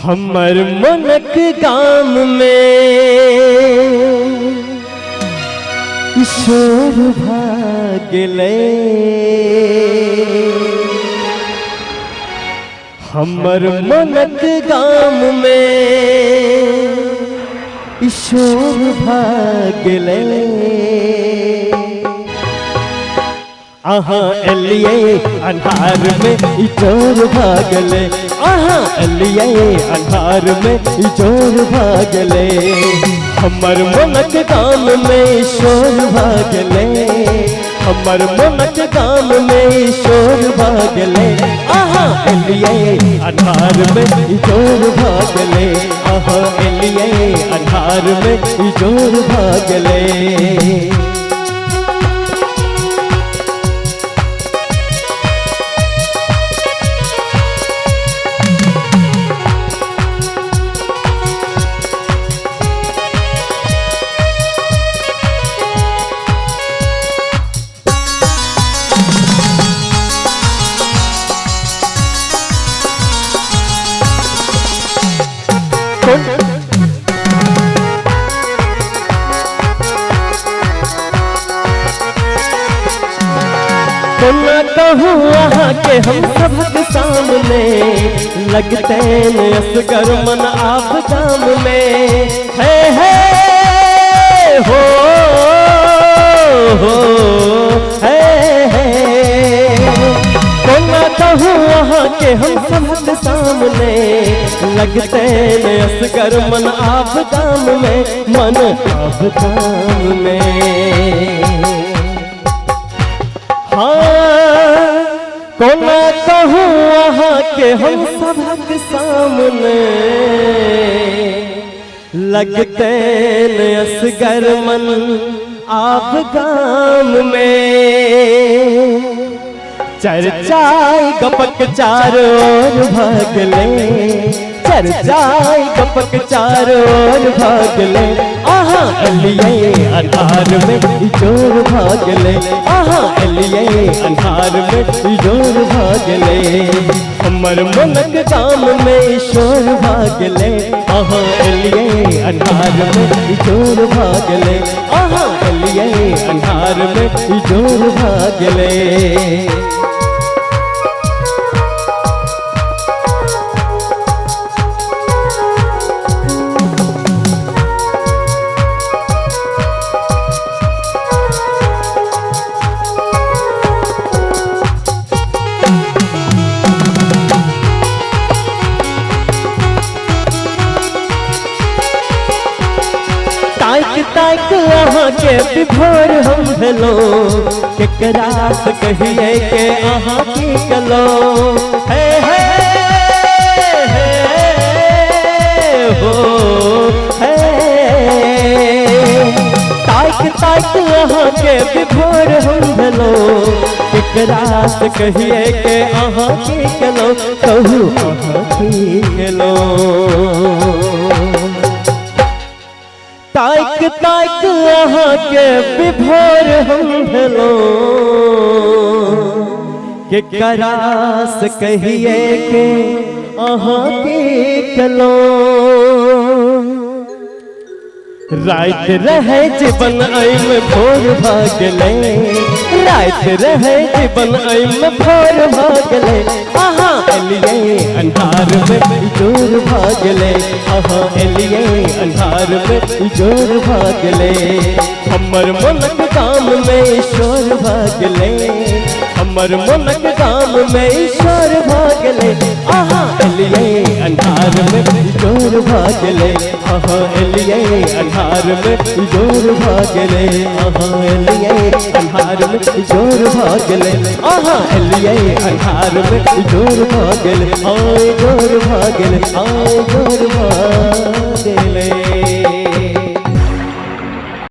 हमर मनक गाम में ईश्वर भागले, हमर मनक गाम में ईश्वर भागले। अहाँ एलिए अन्हार में इचोर भागले, अहाँ एलिए अन्हार में इचोर भागले। हमर मनक गाम में ईश्वर भागले, हमर मनक गाम में ईश्वर भागले। अहाँ एलिए अन्हार में इचोर भागले, अहाँ एलिए अन्हार में इचोर भागले। ना कहूँ वहाँ के हम सबके सामने लगते न असगर मन आप काम में है हो है। ना कहूँ वहाँ के हम सबके सामने लगते न असगर मन आप काम में, मन आप काम में। हाँ कोना कहूँ वहाँ के हम सबक सामने लगते न असगर मन आप गाम में। चर्चाई गपक चारों ओर भागले, चर्चाई गपक चारों ओर भागले। अहाँ एलिए अन्हार में इचोर भागले, अहाँ एलिए अन्हार में इचोर भागले। हमर मनक गाम में ईश्वर भागले, अहाँ एलिए अन्हार में इचोर भागले, अहाँ एलिए अन्हार में इचोर भागले। ताक अहाँ के विभोर हम भेलो, केकरा से कहिए के अहाँ की कलो। है हो है। ताक अहाँ के विभोर हम भेलो, केकरा से कहिए के अहाँ की कलो। कहू अहाँ की कलो। ताक ताक अहाँ के विभोर हम भेलो, केकरा से कहिए के अहाँ की कलो। रात रहे जीवन अइम भोर भागले, रात रहे जीवन अइम भोर भागले। अहाँ एलिए अन्हार में इचोर भागले, अहाँ एलिए अन्हार में इचोर भागले। हमर मनक गाम में ईश्वर भागले, हमर मनक गाम में ईश्वर भागले। अहाँ एलिए अन्हार में इचोर भागले, अहाँ एलिए अन्हार में इचोर भागले, अहाँ एलिए अन्हार में इचोर भागले, अहाँ एलिए अन्हार में इचोर भागले। आए जोर भागले, आए जोर भागले।